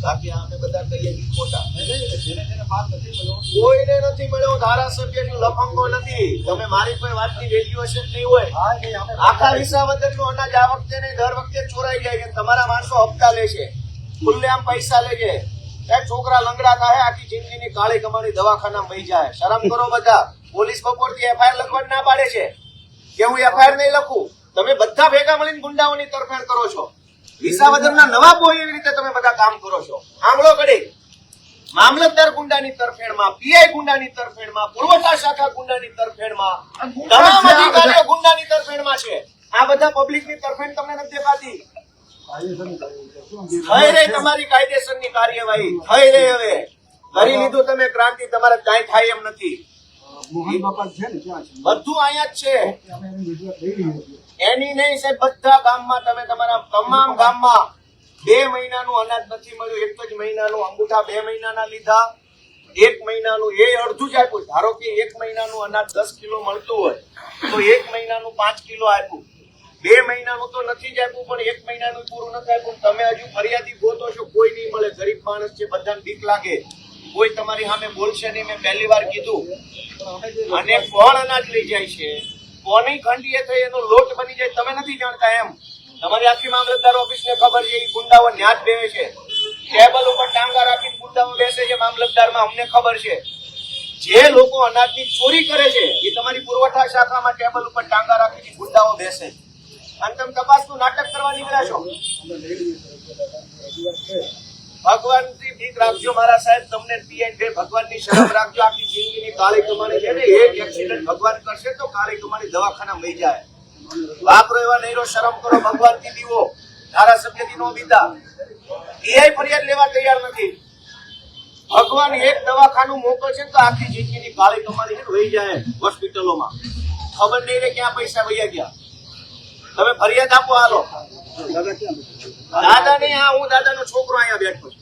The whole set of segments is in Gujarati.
બાકી અમે બધા કહીએ કે ખોટા. કોઈને નથી મળ્યો. ધારાસભ્ય લફંગો નથી. તમે મારી કોઈ વાતની વેલ્યુએશન નહીં હોય. આખા વિસાવદરનું અનાજ આ વખતે ને દર વખતે ચોરાઈ જાય છે. તમારા માણસો હપ્તા લે છે, ખુલ્લેઆમ પૈસા લે છે. છોકરા લંગડા થાય, આખી જિંદગીની કાળી કમાણી દવાખાના વહી જાય. શરમ કરો બધા. પોલીસ બપોરથી એફઆઈઆર લખવાની ના પાડે છે કે હું એફઆઈઆર નહીં લખું. તમે બધા ભેગા મળીને ગુંડાઓની તરફેણ કરો છો. વિસાવદરના નવાબો એવી રીતે તમે બધા કામ કરો છો. આંગળો ઘડી મામલતદાર ગુંડાની તરફેણમાં, પીઆઈ ગુંડાની તરફેણમાં, પુરવઠા શાખા ગુંડાની તરફેણમાં, તમામ અધિકારીઓ ગુંડાની તરફેણમાં છે. આ બધા પબ્લિકની તરફેણ તમને નથી દેખાતી. થઈ રહી તમારી કાયદેસરની કાર્યવાહી થઈ રહી. હવે કરી લીધું તમે ક્રાંતિ. તમારે કાંઈ થાય એમ નથી. બધું અહીંયા જ છે. એની નહીં સાહેબ, બધા ગામમાં તમે તમારા તમામ ગામમાં 2 મહિનાનું અનાજ નથી મળ્યું. એક જ મહિનાનું અંગૂઠા 2 મહિનાના લીધા. 1 મહિનાનું એ અડધું જ આપ્યું. ધારો કે 1 મહિનાનું અનાજ 10 કિલો મળતું હોય તો 1 મહિનાનું 5 કિલો આપ્યું. 2 મહિનાનું તો નથી જ આપ્યું, પણ 1 મહિનાનું પૂરું નથી આપ્યું. તમે હજુ ફરિયાદી ગોતો છો, કોઈ નહીં મળે. ગરીબ માણસ છે, બધાને બીક લાગે. કોઈ તમારી સામે બોલશે નહીં. મેં પહેલી વાર કીધું. અને કોણ અનાજ લઈ જાય છે, કોની ખંડીએ થઈ એનો લોટ બની જાય, તમે નથી જાણતા. એમ તમારી આખી મામલતદાર ઓફિસને ખબર છે. એ ગુંડાઓ ન્યાજ બેસે છે. ટેબલ ઉપર ટાંગા રાખીને ગુંડાઓ બેસે છે મામલતદારમાં. અમને ખબર છે. જે લોકો અનાજની ચોરી કરે છે એ તમારી પુરવઠા શાખામાં ટેબલ ઉપર ટાંગા રાખીને ગુંડાઓ બેસે. અને તમે તપાસનું નાટક કરવા નીકળ્યા છો. ભગવાનથી બીક રાખજો મારા સાહેબ. તમને પીએન ભગવાનની શરમ રાખજો. આખી જિંદગીની કાળી કમાણી છે ને, એક એક્સિડન્ટ ભગવાન કરશે તો કાળી કમાણી દવાખાના વહી જાય. વાપરો એવા નહીં. શરમ કરો. ભગવાનથી દીવો. ધારાસભ્યથી નો બીતા. એ ફરિયાદ લેવા તૈયાર નથી. ભગવાન એક દવાખાનું મોકલશે તો આખી જિંદગીની કાળી કમાણી વહી જાય હોસ્પિટલોમાં. ખબર નહીં રે ક્યાં પૈસા વહ્યા ગયા. તમે ફરિયાદ આપો. હાલો દાદા ને. હું દાદાનો છોકરો અહીંયા બેઠો છું.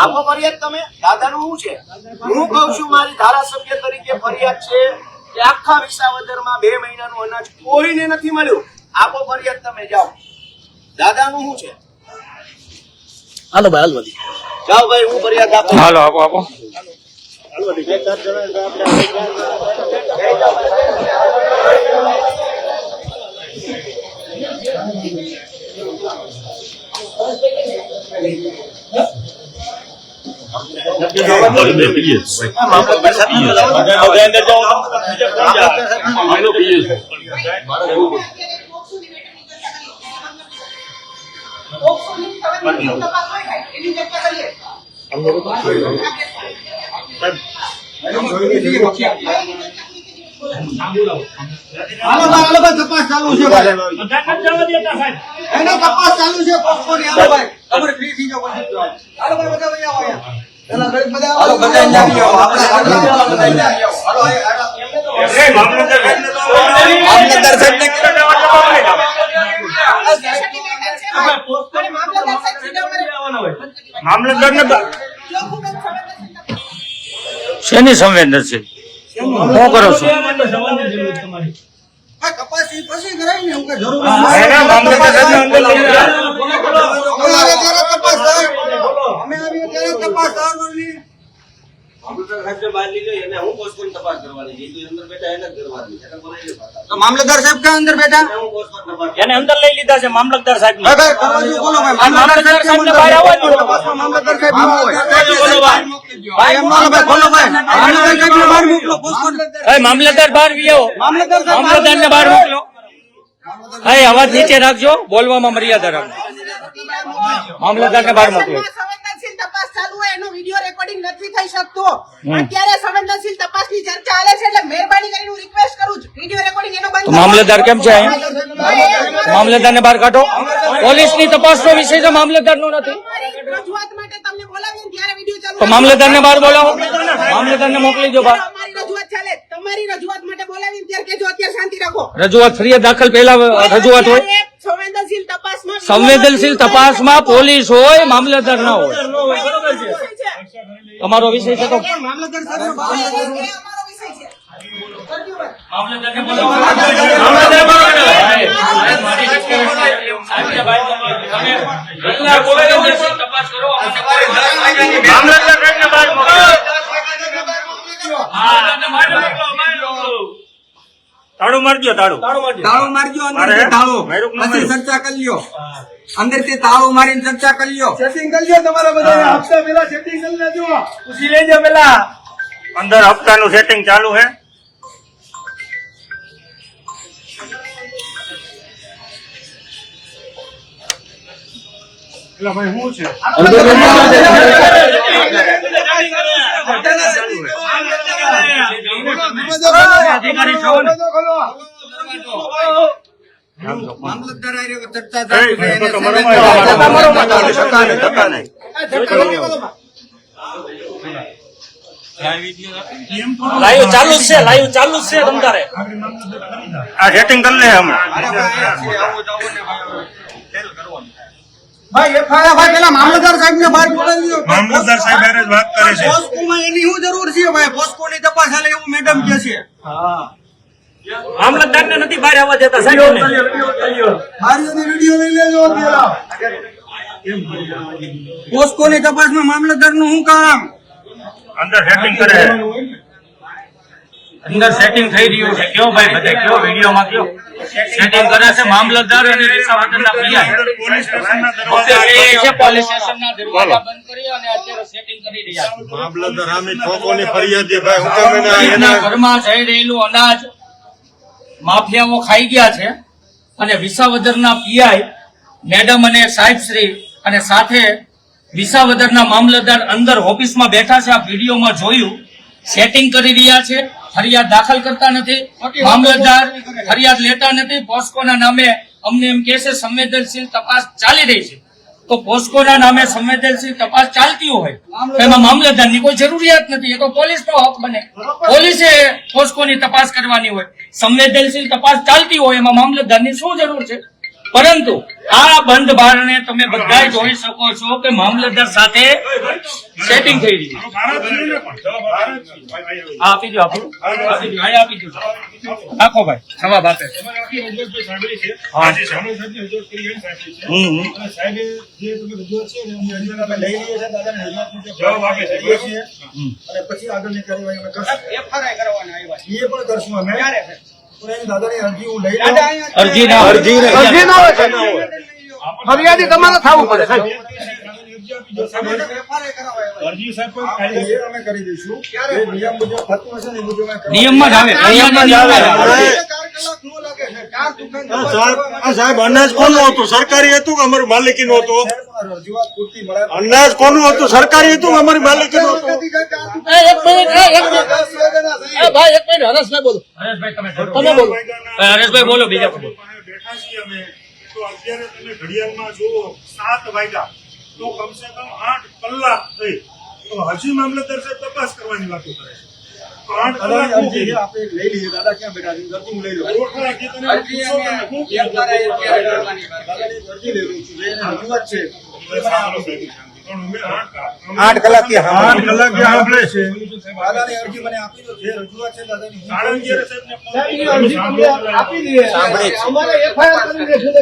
આપો ફરિયાદ તમે. દાદાનું શું છે? હું કઉ છું મારી ધારાસભ્ય તરીકે ફરિયાદ છે કે આખા વિસાવદરમાં 2 મહિનાનું અનાજ કોઈને નથી મળ્યું. આપો ફરિયાદ તમે. જાઓ. દાદાનું શું છે? હાલો ભાઈ, હાલ વધી જાઓ ભાઈ. હું ફરિયાદ આપો. હાલો આપો આપો. તપાસ ચાલુ છે. એને તપાસ ચાલુ છે. પોસ્ટની. હાલો ભાઈ, તમે ફ્રી થઈ જાઓ. હાલો ભાઈ, બધા ભાઈ આવો. પેલા ગરીબ બધા આવો. બધા આવી આવો. આપણે બધા આવી આવો. હાલો મામલતદાર સાહેબને મામલતદારને શેની સંવેદનશીલ શું કરો છો? કપાસ પછી કરાય ને. હું કઈ જરૂર અમે આવીએ ત્યારે તપાસ કરવાની. મામલતદાર સાહેબ ક્યાં અંદર બેઠા? એને અંદર લઈ લીધા છે મામલતદાર સાહેબ. મામલતદાર સાહેબ બહાર આવવા દો. મામલતદાર સાહેબ મામલતદાર બહાર આવો. મામલતદાર ને બહાર મોકલો. અવાજ નીચે રાખજો. બોલવામાં મર્યાદા રાખજો. મામલતદાર ને બહાર મોકલો. સંવેદનશીલ તપાસ ચાલુ હોય એનો વિડિયો રેકોર્ડિંગ નથી થઈ શકતો. અત્યારે સંવેદનશીલ તપાસની ચર્ચા ચાલે છે એટલે મહેરબાની કરીને હું રિક્વેસ્ટ કરું છું વિડિયો રેકોર્ડિંગ એનો બંધ. મામલતદાર કેમ છે? મામલતદાર ને બહાર કાઢો. પોલીસની તપાસનો વિષય છે, મામલતદાર નો નથી. રજૂઆત માટે તમને બોલાવીને ત્યારે વિડિયો ચાલુ. તો મામલતદાર ને બહાર બોલાવો. મામલતદાર ને મોકલી દો બહાર. અમારી રજૂઆત ચાલે. તમારી રજૂઆત માટે બોલાવીને ત્યારે કેજો અત્યારે શાંતિ રાખો. રજૂઆત ફરિયાદ દાખલ પહેલા રજૂઆત હોય. સંવેદનશીલ તપાસમાં સંવેદનશીલ તપાસમાં પોલીસ હોય, મામલતદાર ના હોય. તમારો વિષય છે તો મામલતદાર સાહેબ અમારો વિષય છે. તપાસ કરો. મામલતદાર સાહેબને બહાર મોકલો. તાળું મારજો, તાળું મારજો અંદરથી તાળું. પછી ચર્ચા કરી લ્યો. અંદરથી તાળું મારીને ચર્ચા કરી લ્યો. સેટિંગ કરી લ્યો તમારા બધા હપ્તા પેલા સેટિંગ કરી લેજો પૂછી લેજો પેલા અંદર હપ્તાનું સેટિંગ ચાલુ છે. પેલા ભાઈ શું છે અધિકારી છો ને? મામલતદાર આર્યો ચર્ચા લાઈવ ચાલુ જ છે, લાઈવ ચાલુ જ છે. તમારે આ સેટિંગ કરી લે હમણાં. ભાઈ એફઆઈઆર ભાઈ પેલા મામલતદાર સાહેબ ને બહાર મોકલી દો. મામલતદાર સાહેબ હારે જ વાત કરે છે. પોસ્કોમાં એની શું જરૂર છે ભાઈ? પોસ્કોની તપાસ હાલે એવું મેડમ કે છે. મામલતદાર ને નથી બહાર આવવા દેતા સાહેબ. મારીઓની વિડીયો લઈ લેજો પેલા પોસ્કોની તપાસમાં મામલતદાર નું શું કામ? અંદર સેટિંગ કરે છે. અંદર સેટિંગ થઈ રહ્યું છે. કયો ભાઈ બધા કયો વિડીયોમાં કયો સેટિંગ કરે છે મામલતદાર અને વિસાવદરના પીઆઈ. પોલીસ સ્ટેશનના પોલીસ સ્ટેશનના દરવાજા બંધ કરી અને અત્યારે સેટિંગ કરી રહ્યા છે. મામલતદાર સામે ખોખોની ફરિયાદ છે ભાઈ. હું કેમ એના ઘરમાં જઈ રહેલું અનાજ માફિયાઓ ખાઈ ગયા છે અને વિસાવદરના પીઆઈ મેડમ અને સાહેબશ્રી અને સાથે વિસાવદરના મામલતદાર અંદર ઓફિસમાં બેઠા છે. આ વિડીયોમાં જોયું સેટિંગ કરી રહ્યા છે. ફરિયાદ દાખલ કરતા નથી. મામલતદાર ફરિયાદ લેતા નથી. પોસ્કોના નામે અમને એમ કહે છે સંવેદનશીલ તપાસ ચાલી રહી છે. તો પોસ્કોના નામે સંવેદનશીલ તપાસ ચાલતી હોય એમાં મામલતદારની કોઈ જરૂરિયાત નથી. એ તો પોલીસનો હક બને. પોલીસે પોસ્કોની તપાસ કરવાની હોય. સંવેદનશીલ તપાસ ચાલતી હોય એમાં મામલતદારની શું જરૂર છે? પરંતુ આ બંધ બારણે તમે બધા જોઈ શકો છો કે મામલતદાર સાથે સેટિંગ થઈ રહી છે. આપી દો, આપી દો. રાખો ભાઈ, જવાબ આપે. જવાબ આપે છે અને પછી આગળની કાર્યવાહી અમે કરશું. એફઆરઆઈ કરવાના આવ્યા છે એ પણ કરશું અમે. દાદાની અરજી હું લઈ લઉં. ફરિયાદી તમારે થવું પડે સાહેબ. અરજી સાહેબ કોઈ અમે કરી દઈશું. એ નિયમ મુજબ થતું હશે ને એ મુજબ અમે કરશું. નિયમમાં જ આવે. ફરિયાદના નિયમમાં જ આવે. 4 કલાક નો લાગે છે. 4 દુકાન સાહેબ અનાજ કોનું હતું? સરકારી હતું કે અમારી માલિકીનું હતું? રજૂઆત પૂરતી મળે. અનાજ કોનું હતું? સરકારી હતું કે અમારી માલિકીનું હતું? હરેશભાઈ બોલો. બીજા બોલો. બેઠા છીએ અમે તો અત્યારે તમે ઘડિયાળમાં જુઓ 7 વાગ્યા તો કમસે કમ 8 કલાક થઈ તો હજી મામલતદાર સાહેબ તપાસ કરવાની વાતો કરે છે. તો 8 કલાક અરજી આપણે લઈ લઈએ. દાદા ક્યાં બેઠા છે? અરજી હું લઈ લઉં. દાદાની અરજી લઈ લઉં છું. એને રજૂઆત છે. 8 કલાક સાંભળે છે. દાદાની અરજી મને આપી દો. જે રજૂઆત છે દાદાની હું સાળંગીયા સાહેબને આપી દઈએ. અમારે એફઆઈઆર કરી દેશું.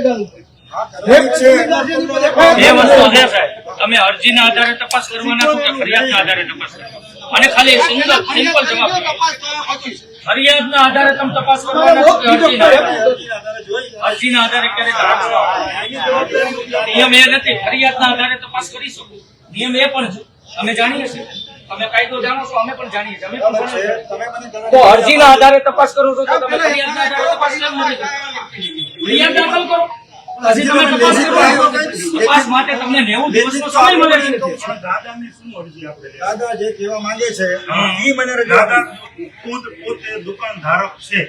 બે વસ્તુ છે સાહેબ. તમે અરજીના આધારે તપાસ કરવાના છો કે ફરિયાદના આધારે તપાસ કરવાના? અને ખાલી સિમ્પલ જવાબ ફરિયાદના આધારે તમે તપાસ કરવાના છો કે અરજીના આધારે ક્યારે તપાસ નિયમ એ નથી. ફરિયાદના આધારે તપાસ કરી શકો. નિયમ એ પણ છે. અમે જાણીએ છીએ. તમે કાયદો જાણો છો, અમે પણ જાણીએ છીએ. અમે પણ જાણીએ છીએ. તો અરજીના આધારે તપાસ કરો છો તો તમે ફરિયાદના આધારે તપાસ કેમ નથી કરતા? ફરિયાદ દાખલ કરો. હજી તમે તપાસ કરો. તપાસ માટે તમને 90 દિવસનો સમય મળે છે. દાદાની શું અરજી આપણે લે? દાદા જે કહેવા માંગે છે એ મને રજૂઆત દાદા પોતે દુકાન ધારક છે.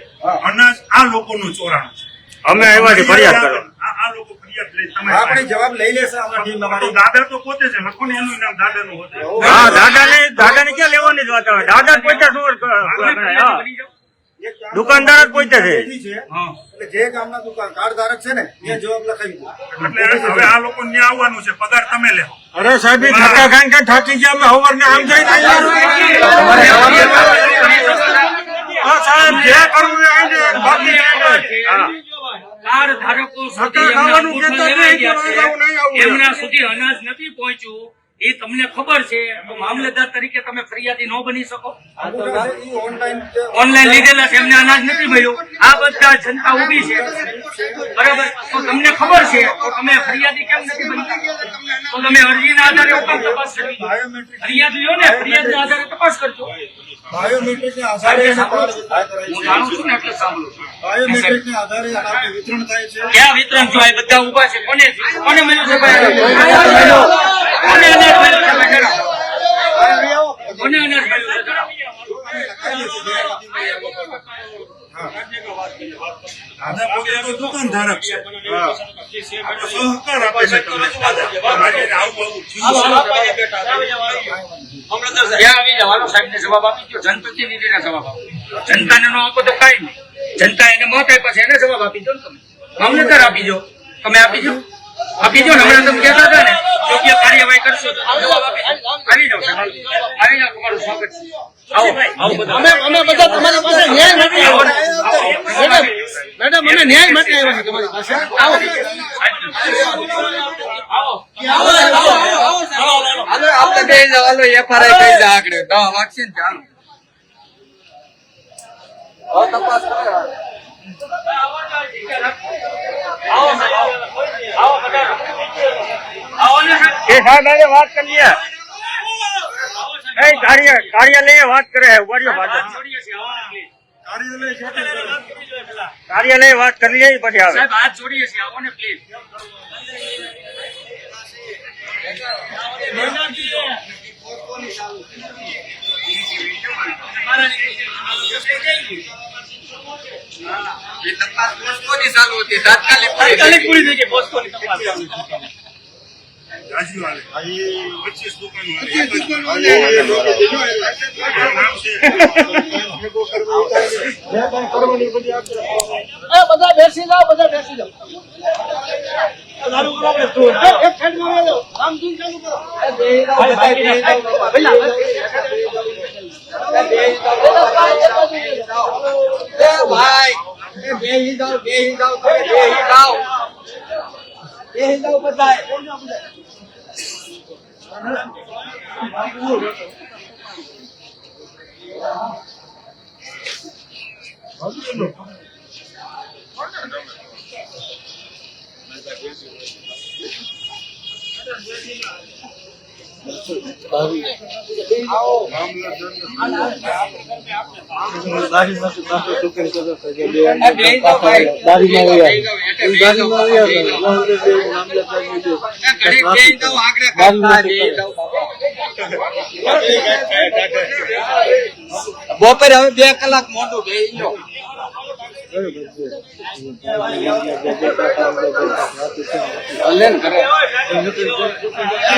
અનાજ આ લોકોનું ચોરાણું છે. અમે આવ્યા છીએ ફરિયાદ કરવા. આ લોકો ફરિયાદ લઈ તમે આપણે જવાબ લઈ લેશે આપણા ટીમ તો અમારી. દાદા તો પોતે છે. લખો ને એનું નામ દાદાનું હોતે. હા, દાદાને ક્યાં લેવાની જ વાત આવે? દાદા જ પોતે શું ગણાય? હા. દુકાનદાર જ પોતે છે. એટલે જે ગામના દુકાન કાર્ડ ધારક છે ને એ જવાબ લખાવી દો. એટલે હવે આ લોકો ત્યાં આવવાનું છે. પગાર તમે લે. અરે સાહેબ, ધક્કા ખાઈને થાકી ગયા અમે. હવારને આમ જઈને સાહેબ જે કરવું એ આવીને બાકી હા. કાર્ડ ધારકો સુધી સરકાર એમના ખાવાનું અંગૂઠા કહેતા લેવાઈ નથી કે ગયા આવું નહીં આવું છે. એમ. એમના સુધી અનાજ નથી પહોંચ્યું એ તમને ખબર છે તો મામલેદાર તરીકે તમે ફરિયાદી ન બની શકો. ઓનલાઈન લીધેલા છે એમને અનાજ નથી મળ્યું. આ બધા જનતા ઊભી છે બરાબર, તો તમને ખબર છે તો તમે ફરિયાદી કેમ નથી બનતા? તો તમે અરજીના આધારે હું કેમ તપાસ કરવી? ફરિયાદ લ્યો ને, ફરિયાદના આધારે તપાસ કરજો. બાયોમેટ્રિકના આધારે એના કાર્ડ હું જાણું છું ને એટલે સાંભળું છું. બાયોમેટ્રિકના આધારે અનાજનું વિતરણ થાય છે. ક્યાં વિતરણ જો આ બધા ઊભા છે? કોને મળ્યું છે ભાઈ? કોને અનાજ મળ્યું છે ભાઈ? જણાવો. કોને અનાજ મળ્યું છે? જણાવો. દાદા પોતે તો દુકાનધારક છે. આપણે સહકાર આપે છે તમને દાદા. મારે આવું થયું છે. ત્યાં આવી જવાનો સાહેબને જવાબ આપી દો, જનપ્રતિનિધિને જવાબ આપો. જનતાને નો આપો તો કઈ નહીં. જનતા એને મત આપ્યા છે એને જવાબ આપી દો ને તમે. મામલતદાર આપી દો, તમે આપી દો. આપી દો ને, હમણાં તમે કહેતા હતા ને યોગ્ય કાર્યવાહી કરશો તો જવાબ આપી દો. આવી જાઓ સાહેબ, આવી જાઓ, તમારું સ્વાગત છે. આવો આવો બધા. અમે બધા તમારી પાસે ન્યાય માટે મેડમ અમે ન્યાય માટે આવ્યા છીએ તમારી પાસે. આવો હાલો આપણે બે જાવ, હાલો FRI કરી જા આગળ 10 વાગશે ને ચાલો. હવે તપાસ કરો. એ સાહેબ આજે વાત કરીએ. કાર્યાલય વાત કરે કાર્યાલય વાત કરી લઈએ પછી આવે. સાહેબ હાથ જોડીએ છીએ, આવો ને પ્લીઝ. એ તપાસ પોસ્ટોની ચાલુ હતી, તાત્કાલિક પૂરી થઈ ગઈ પોસ્ટોની તપાસ. રાજુ હાલે. 25 દુકાનો હાલે. નામ છે. બધા બેસી જાઓ, બધા બેસી જાઓ. ચાલુ કરો આપણે. એક સાઈડમાં રહી જાઓ. કામ ધૂન ચાલુ કરો. ભાઈ બેહી જાવ બધા. બપોરે હવે 2 કલાક મોટું બેહી લો.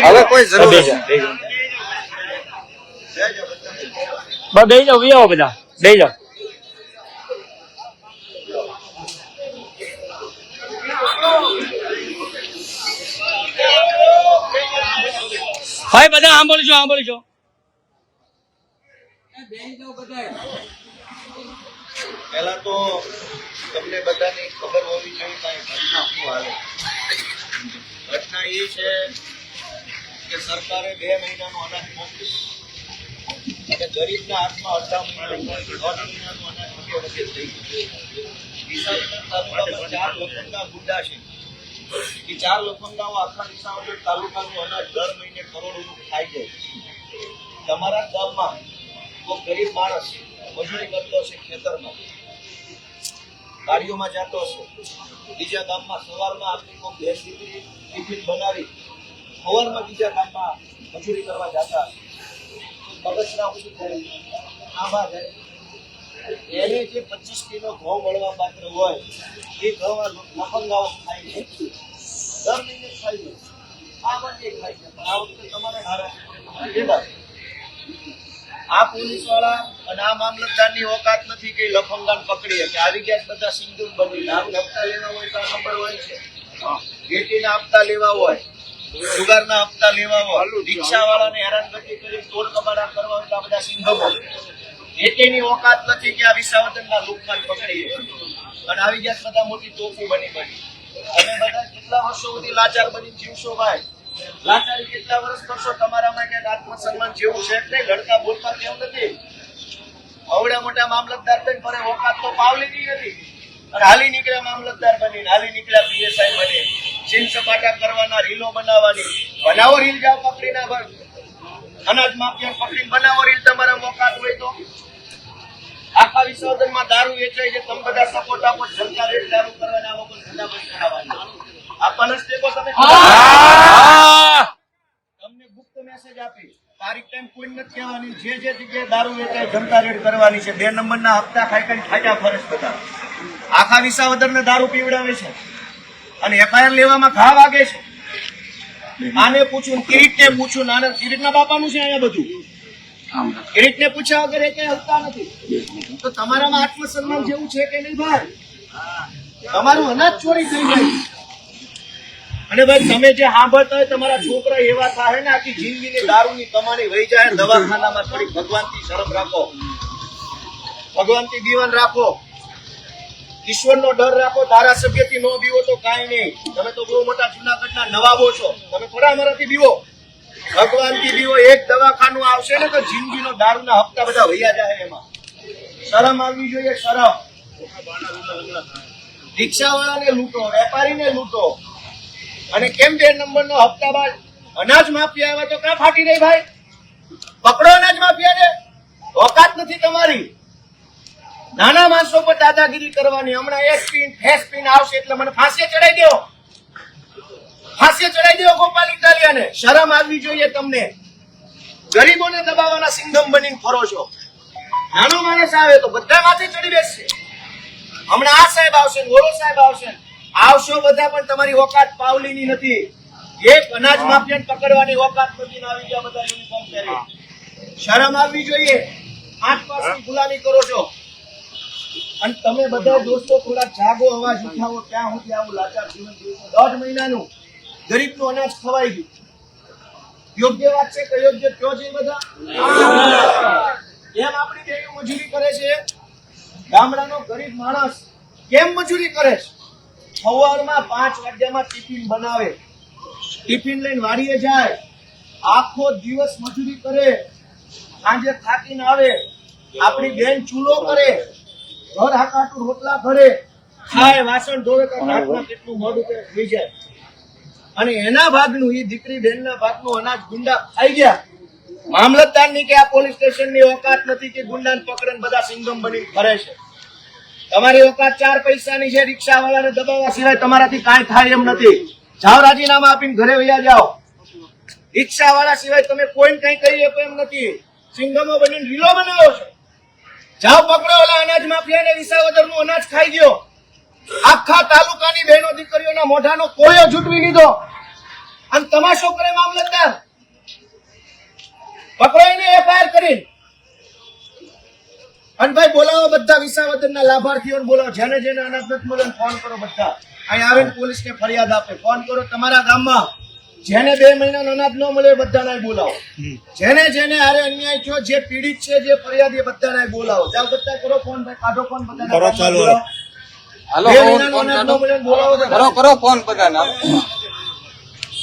હવે કોઈ જરૂર નથી. બે જાઓ, વી આવો બધા, બે જાઓ. ભાઈ બધા સાંભળજો. પહેલા તો તમને બધાની ખબર હોવી જોઈએ કાંઈ ઘટના શું હાલે. ઘટના એ છે કે સરકારે 2 મહિનાનું અનાજ મોકલ્યું અને ગરીબના હાથમાં અડધા મહિનાનું 1.5 મહિનાનું અનાજ વચ્ચે થઈ ગયું. વિસાવદર તાલુકામાં 4 લખનગા ગુંડા છે. એ 4 લખનગાઓ આખા વિસાવદર તાલુકાનું અનાજ દર મહિને કરોડોનું ખાઈ જાય. તમારા ગામમાં કોઈ ગરીબ માણસ મજૂરી કરતો હશે, ખેતરમાં ગાડીઓમાં જતો હશે, બીજા ગામમાં સવારમાં આપણી કોઈ ભેંસ દીકરી ટિફિન બનાવી સવારમાં બીજા ગામમાં મજૂરી કરવા જતા હશે, બગસરા ઉછી કરી આમાં જાય એને જે 25 કિલો ઘઉં મળવા પાત્ર હોય એ ઘઉં લફંગાઓ ખાઈ છે, દર મહિને ખાઈ છે, આ વખતે ખાઈ છે. પણ આ વખતે તમારે હારા આ પોલીસ વાળા અને આ મામલતદારની ઓકાત નથી કે લફંગાને પકડી કે આવી ગયા બધા સિંદૂર બની દારૂ હપ્તા લેવા હોય તો આ નંબર હોય છે, ગેટીના હપ્તા લેવા હોય, જુગારના હપ્તા લેવા હોય, રિક્ષા વાળાને હેરાનગતિ કરી તોડ કબાડા કરવા હોય તો આ બધા સિંધમો. એકેયની ઓકાત નથી કે આ વિસાવદરના લુકમાન પકડીએ અને આવી ગયા બધા મોટી તોફી બની તમે બધા કેટલા વર્ષો સુધી લાચાર બની જીવશો ભાઈ? લાચારી કેટલા વર્ષ કરશો? તમારામાં ક્યાંક આત્મસન્માન જેવું છે કે નહીં? લડતા બોલતા કેવું નથી? અવડા મોટા મામલતદાર થઈને ફરે ઓકાત તો પાવલીની નથી અને હાલી નીકળ્યા મામલતદાર બનીને, હાલી નીકળ્યા પીએસઆઈ બની, છીન સપાટા કરવાના, રીલો બનાવવાની. બનાવો રીલ, જાઓ પકડીને અનાજ માફિયા પકડીને બનાવો રીલ. તમારા મોકાત હોય તો આખા વિસર્જનમાં દારૂ વેચાય છે, તમે બધા સપોર્ટ આપો, જનતા રેટ દારૂ કરવાના, આ લોકો ધંધા બંધ કરાવવાના. આપવાના સ્ટેપો તમે તમને ગુપ્ત મેસેજ આપી તારીખ ટાઈમ કોઈ નથી કહેવાની. જે જગ્યાએ દારૂ વેચાય જનતા રેડ કરવાની છે. 2 નંબરના હપ્તા ખાઈ ખાઈ ખાટા ફરજ બધા આખા વિસાવદરને દારૂ પીવડાવે છે અને એફઆઈઆર લેવામાં ઘા વાગે છે. આને પૂછું, કિરીટને પૂછું, નાના કિરીટના બાપાનું છે અહીંયા બધું. કિરીટને પૂછ્યા વગર એ કઈ હલતા નથી. તો તમારામાં આત્મસન્માન જેવું છે કે નહીં ભાઈ? તમારું અનાજ ચોરી થઈ જાય અને ભાઈ તમે જે સાંભળતા હોય તમારા છોકરા એવા થાય ને આખી જિંદગીની દારૂની કમાણી વહી જાય. દવાખાનામાં થોડી ભગવાનથી શરમ રાખો, ભગવાનથી દીવન રાખો, ઈશ્વરનો ડર રાખો. ધારાસભ્યથી ન બીવો તો કાંઈ નહીં. તમે તો બહુ મોટા જુનાગઢના નવાબો છો, તમે થોડા અમારાથી બીવો. ભગવાનથી બીવો. એક દવાખાનું આવશે ને તો જિંદગીનો દારૂના હપ્તા બધા વૈયા જાય. એમાં શરમ આવવી જોઈએ, શરમ. રિક્ષાવાળાને લૂંટો, વેપારીને લૂંટો અને કેમ 2 નંબરનો હપ્તાબાજ અનાજ માફિયા આવ્યા તો ક્યાં ફાટી રહી ભાઈ? પકડો અનાજ માફિયાને. ઓકાત નથી તમારી. નાના માણસો પર દાદાગીરી કરવાની. હમણાં એસપી ફેસપી આવશે એટલે મને ફાંસીએ ચડાઈ દો, ફાંસીએ ચડાઈ દો ગોપાલ ઇટાલિયાને. શરમ આવવી જોઈએ તમને. ગરીબોને દબાવવાના સિંઘમ બનીને ફરો છો. નાનો માણસ આવે તો બધા માથે ચડી બેસશે. હમણાં આ સાહેબ આવશે, ઓલો સાહેબ આવશે, આવશો બધા પણ તમારી ઓકાત પાવલીની નથી. એક અનાજ માફિયાને પકડવાની ઓકાત નથી ને આવી ગયા બધા યુનિફોર્મ પહેરી. શરમ આવવી જોઈએ. 8 પાસની ગુલામી કરો છો અને તમે બધા દોસ્તો થોડા જાગો, અવાજ ઉઠાવો. ક્યાં સુધી આવું લાચાર જીવન જીવશો? 10 મહિનાનું ગરીબનું અનાજ ખવાઈ ગયું. યોગ્ય વાત છે કે યોગ્ય કયો છે બધા? એમ આપણી બેનો મજૂરી કરે છે. ગામડાનો ગરીબ માણસ કેમ મજૂરી કરે છે? સવારમાં 5 વાગ્યામાં ટિફિન બનાવે, ટિફિન લઈને વાડીએ જાય, આખો દિવસ મજૂરી કરે, સાંજે થાકીને આવે. આપણી બેન ચૂલો કરે, ઘર હાકાટું રોટલા ભરે, ખાય, વાસણ ધોવે, હાથમાં કેટલું મોઢું થઈ જાય અને એના ભાગનું, એ દીકરી બેનના ભાગનું અનાજ ગુંડા ખાઈ ગયા. મામલતદારની કે આ પોલીસ સ્ટેશનની ઓકાત નથી કે ગુંડાને પકડીને બધા સિંગમ બની ફરે છે. તમારી ઓકાત 4 પૈસાની છે. રિક્ષાવાળાને દબાવવા સિવાય તમારાથી કાંઈ થાય એમ નથી. જાઓ, રાજીનામા આપીને ઘરે વયા જાઓ. રિક્ષાવાળા સિવાય તમે કોઈને કંઈ કહી શકો એમ નથી. સિંગમો બનીને રીલો બનાવો છો. જાઓ, પકડો ઓલા અનાજ માફિયાને. વિસાવદરનું અનાજ ખાઈ ગયો. આખા તાલુકાની બહેનો દીકરીઓના મોઢાનો કોયો ઝૂંટવી લીધો અને તમાશો કરે મામલતદાર. પકડાઈને એફઆઈઆર કરી અને ભાઈ બોલાવો બધા વિસાવદરના લાભાર્થીઓને બોલાવો. જેને જેને અનાજ નથી મળે ફોન કરો. બધા અહીં આવીને પોલીસને ફરિયાદ આપે. ફોન કરો. તમારા ગામમાં જેને 2 મહિનાનો અનાજ ન મળે બધાને બોલાવો. જેને જેને આરે અન્યાય થયો, જે પીડિત છે, જે ફરિયાદી, બધાને બોલાવો. જાઓ, બધા કરો ફોન. ભાઈ કાઢો ફોન. બધા હાલો, કરો ફોન બધાને.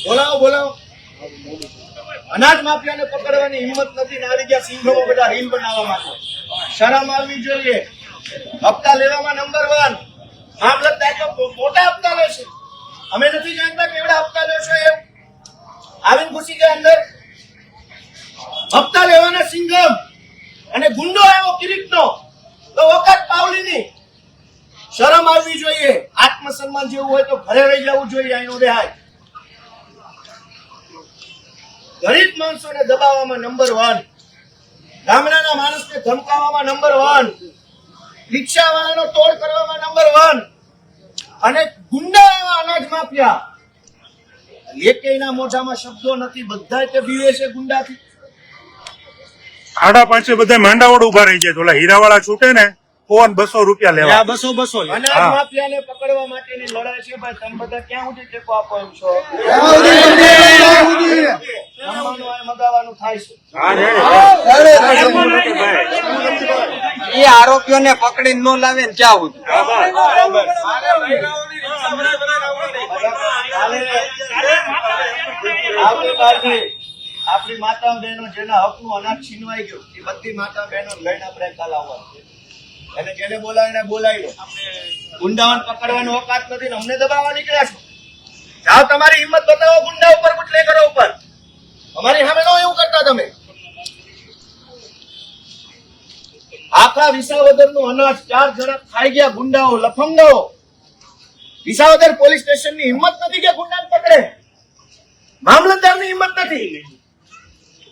બોલાવો. અનાજ માફિયાને પકડવાની હિંમત નથી ને આવી ગયા સિંઘો બધા રીલ બનાવવા માટે. શરમ આવવી જોઈએ. હપ્તા લેવામાં નંબર 1. મામલતદાર તો મોટા હપ્તા લે છે. અમે નથી જાણતા કેવડા હપ્તા લેશો એમ. આવીને ઘૂસી ગયા અંદર. હપ્તા લેવાના સિંઘમ અને ગુંડો આવ્યો કિરીટનો તો ઓકાત પાવલીની. શરમ આવવી જોઈએ. આત્મસન્માન જેવું હોય તો ઘરે રહી જવું જોઈએ. અહીંનો દેહાય. ગરીબ માણસોને દબાવવામાં નંબર 1, ગામડાના માણસને ધમકાવવામાં નંબર 1, રિક્ષાવાળાનો તોડ કરવામાં નંબર 1 અને ગુંડા એવા અનાજ માફિયા. એકેયના મોઢામાં શબ્દો નથી. બધા તે બીવે છે ગુંડાથી. 5:30 બધા માંડાવડ ઉભા રહી જાય. ઓલા હીરાવાળા છૂટે ને ફોન 200 રૂપિયા લેવા. 200 અનાજ માફિયાને પકડવા માટેની લડાઈ છે ભાઈ. તમે બધા ક્યાં સુધી ટેકો આપો એમ છો? જમવાનું મગાવવાનું થાય છે. આરોપીઓને પકડીને ન લાવે ને ક્યાં સુધી આપણી માતા બહેનો જેના હકનું અનાજ છીનવાઈ ગયું એ બધી માતા બહેનો લઈને આપણે કાલ આવવાનું અને જેને બોલાવીને બોલાવી લો. ગુંડાઓને પકડવાનો ઓકાત નથી ને અમને દબાવવા નીકળ્યા છો. જાઓ તમારી હિંમત બતાવો ગુંડા ઉપર બુટલેગરો ઉપર. અમારી સામે નો એવું કરતા તમે. આખા વિસાવદરનું અનાજ 4 જણા ખાઈ ગયા ગુંડાઓ લફંગાઓ. વિસાવદર પોલીસ સ્ટેશનની હિંમત નથી કે ગુંડાને પકડે. મામલતદારની હિંમત નથી.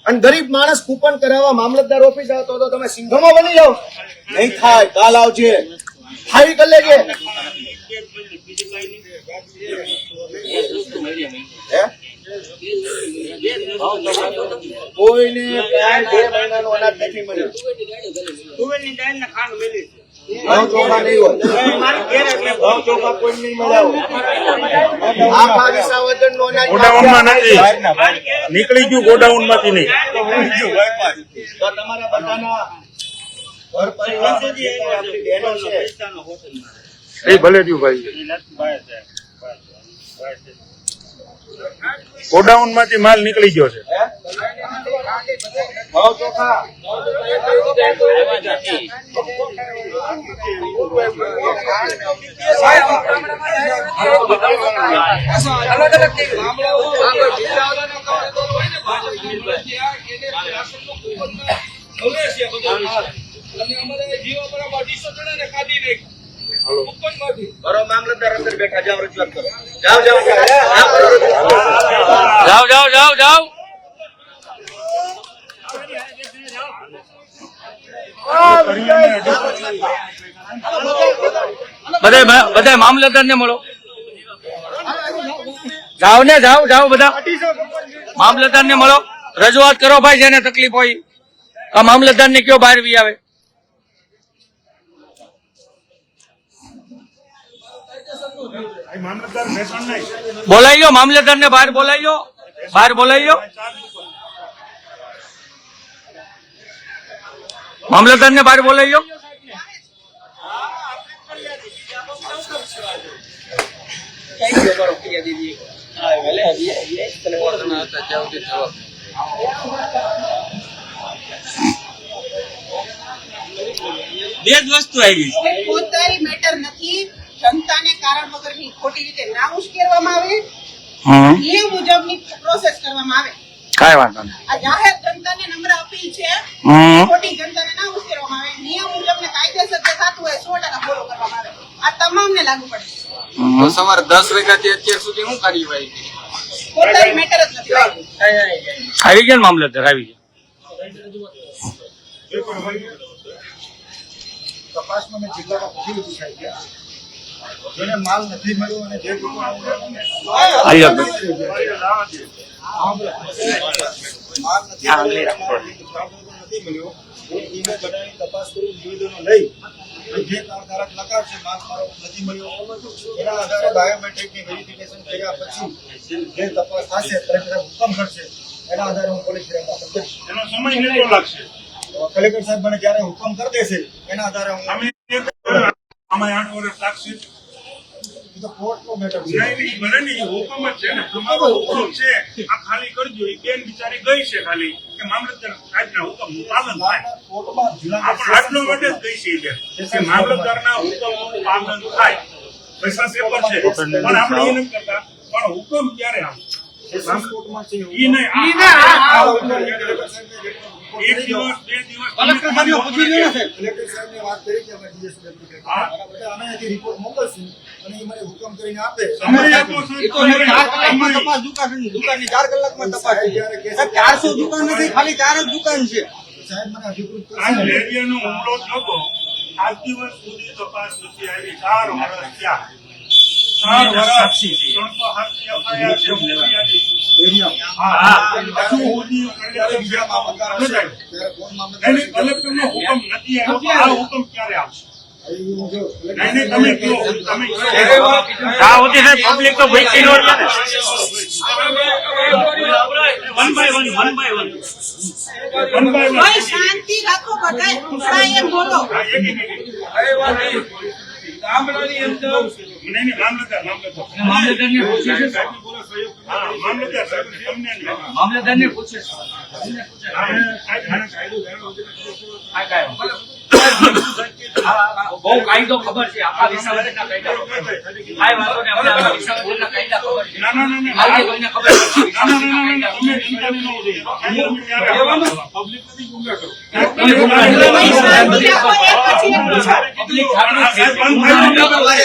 અને ગરીબ માણસ કૂપન કરાવવા મામલતદાર ઓફિસ આવતો તો તમે સિંઘમાં બની જાઓ. નહીં થાય, કાલ આવજે, ખાઈ કરી લેજે. કોઈને કાંઈ 2 મહિનાનું અનાજ નથી મળ્યું. ઘઉં ચોખા નહીં હોય. ઘઉં ચોખા કોઈ નહીં મળ્યા. આખા વિસાવદરનું અનાજ ગોડાઉનમાં નથી નીકળી ગયું, ગોડાઉન માંથી નહીં. તો તમારા બધાના ઘર પરિવાર આપણી બહેનો છે. એ ભલે રહ્યું ભાઈ, ગોડાઉન માંથી માલ નીકળી ગયો છે. ઘઉં ચોખા બરો મામલતદાર અંદર બેઠા. જાઓ રજૂઆત કરો. જાઓ જાઓ જાઓ જાઓ જાઓ જાઓ બધા મામલતદાર ને મળો. જાઓ ને જાઓ જાઓ બધા મામલતદાર ને મળો. રજૂઆત કરો ભાઈ, જેને તકલીફ હોય આ મામલતદાર ને કયો બહાર વી આવે. મામલતદાર બેસણ નહીં. બોલાઈ ગયો મામલતદાર ને બહાર બોલાઈ ગયો, બહાર બોલાઈ ગયો. મામલતદાર ને બહાર બોલાઈ ગયો. બે જ વસ્તુ આવી છે. ફોજદારી મેટર નથી. જનતાને કારણ વગરની ખોટી રીતે ના ઉશ્કેરવામાં આવે, નિયમ મુજબની પ્રોસેસ કરવામાં આવે. કાંઈ વાંધો નહીં. આ જાહેર જનતાને નમ્ર અપીલ છે, ખોટી જનતાને ના ઉશ્કેરવામાં આવે. નિયમ મુજબ ને કાયદેસર જે થતું હોય 100% ફોલો કરવામાં આવે. આ તમામને લાગુ પડે. તો સવારે 10 વાગ્યાથી અત્યાર સુધી શું કાર્યવાહી કરી? ફોજદારી મેટર જ નથી. આવી ગયા ને મામલતદાર આવી ગયા. તપાસમાં મેં જિલ્લામાં પૂછી લીધું સાહેબ, જેને માલ નથી મળ્યો અને જે માલ નથી મળ્યો એને બધાની તપાસ કરી નિવેદનો લઈ જે ધારક નકારશે માલ મારો નથી મળ્યો એના આધારે બાયોમેટ્રિકની વેરિફિકેશન કર્યા પછી જે તપાસ થશે હુકમ કરશે એના આધારે હું પોલીસ ફરિયાદ દાખલ કરીશ. એનો સમય કેટલો લાગશે? કલેક્ટર સાહેબ મને જ્યારે હુકમ કરી દેશે એના આધારે હું આમાં 8 વર્ષ લાગશે. એ તો કોર્ટનો મેટર છે. નહીં, નહીં, ભલે નહીં, હુકમ જ છે ને. તમારો હુકમ છે, આ ખાલી કરજો. એ બેન બિચારી ગઈ છે ખાલી કે મામલતદાર સાહેબના હુકમનું પાલન થાય. કોર્ટમાં જુનાગઢ આપણે આટલો માટે જ ગઈ છે બેન કે મામલતદારના હુકમનું પાલન થાય. પૈસા પેપર છે પણ આપણે એ નથી કરતા. પણ હુકમ ક્યારે આવે? સેશન્સ કોર્ટમાં છે. ઈ નહીં, આ હુકમ એક દિવસ 2 દિવસ કલેક્ટર સાહેબને વાત કરી કે અમે DSP એપ્લિકેશન અમે અહીંથી રિપોર્ટ મોકલશું અને એ મને હુકમ કરીને આપે. સમય આપો સાહેબ. દુકાનની 4 કલાકમાં તપાસ થઈ જાય. સાહેબ, 400 દુકાન નથી, ખાલી 4 જ દુકાન છે. સાહેબ મને અધિકૃત આ કરશે. લેરિયાનો હુમલો થયો આજ દિવસ સુધી તપાસ નથી આવી. 4 વર્ષ થયા. 4 વર્ષ 380 FIR છે. હા, હજુ સુધી બીજા મામલતદાર હશે ત્યારે કોણ મામલતદાર નહીં, કલેક્ટરનો હુકમ નથી આવ્યો. આ હુકમ ક્યારે આવશે? નહીં, નહીં, તમે કહો, તમે કહો. આ હોતી પબ્લિક તો ભૂખી નો રહે ને. one by one. ભાઈ શાંતિ રાખો બધાય ટુકડા એમ બોલો ગામડાની અંદર નહીં, મામલતદાર. મામલતદારને પૂછે છે સાહેબ. હા, મામલતદાર સાહેબ, તમને નહીં. મામલતદારને પૂછે છે. બહુ કાયદો ખબર છે આખા વિસાવદરના કાયદા ખબર છે. કાંઈ વાંધો નહીં, અમને આખા વિસાવદરના કાયદા ખબર છે. ના. હાલની તમને ખબર છે વિસાવદરના કાયદા. તમે ચિંતા નહીં હોવી જોઈએ. પબ્લિક નથી ગુંગા કરો. કોઈ ગુના નહીં. ભાઈ શાંતિ રાખો એક પછી એક પૂછો પબ્લિક જાગૃત છે.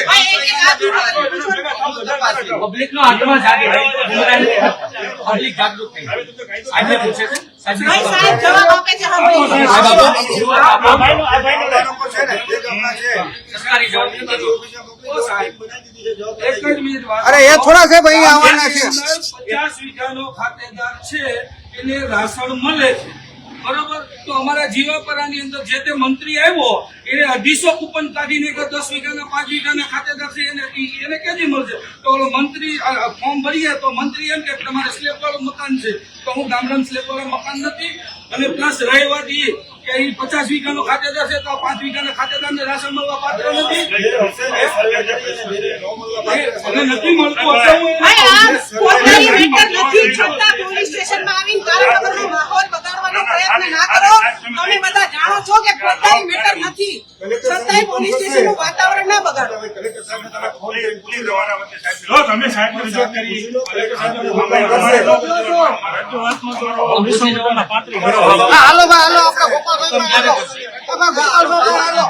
ભાઈ એક હાથ ઉઠાવો, પૂછો. પબ્લિકનો આત્મા જાગે. પબ્લિક જાગૃત થઈ. સાહેબને પૂછે છે. ભાઈ સાહેબ જવાબ આપે છે સાંભળી આ ભાઈનો લોકો છે ને જે ગામના છે સરકારી જવાબ નથી દેતો. સાહેબ બનાવી દીધી છે જવાબ એક જ મિનિટ વાત. અરે એ થોડા સાહેબ અહીંયા આવવાના છે 50 વીઘાનો ખાતેદાર છે એને રાસણ મળે છે બરોબર. તો અમારા જીવાપરાની અંદર જે તે મંત્રી આવ્યો એને 250 કૂપન કાઢીને કે 10 વીઘાના 5 વીઘાના ખાતેદાર છે એને ક્યાંથી મળશે? તો ઓલો મંત્રી ફોર્મ ભરીએ તો મંત્રી એમ કે તમારે સ્લેબ વાળું મકાન છે, તો હું ગામડામાં સ્લેબ વાળું મકાન નથી. અને પ્લસ રહી વાત એ કે એ 50 વીઘાનો ખાતેદાર છે તો 5 વીઘાના ખાતેદારને રાશન મળવા પાત્ર નથી. અને નથી મળતું એટલે હું ભાઈ આ પોતાની મેટર નથી છતાં પોલીસ સ્ટેશનમાં આવીને કારણ વગરનો માહોલ બગાડવાનો પ્રયત્ન ના કરો. તમે બધા જાણો છો કે પોતાની મેટર નથી છતાંય પોલીસ સ્ટેશનનું વાતાવરણ ના બગાડો. કલેક્ટર સાહેબને તમે ફોન કરી પોલીસ જવાના વચ્ચે સાહેબ. જો તમે સાહેબને રજૂઆત કરી. કલેક્ટર સાહેબને ફોન અમારે કરી રજૂઆતમાં તો વિશ્વના પાત્રી કરો. હાલો ભાઈ હાલો આપણે ગોપાલભાઈ હાલો આપણે ગોપાલભાઈ હાલો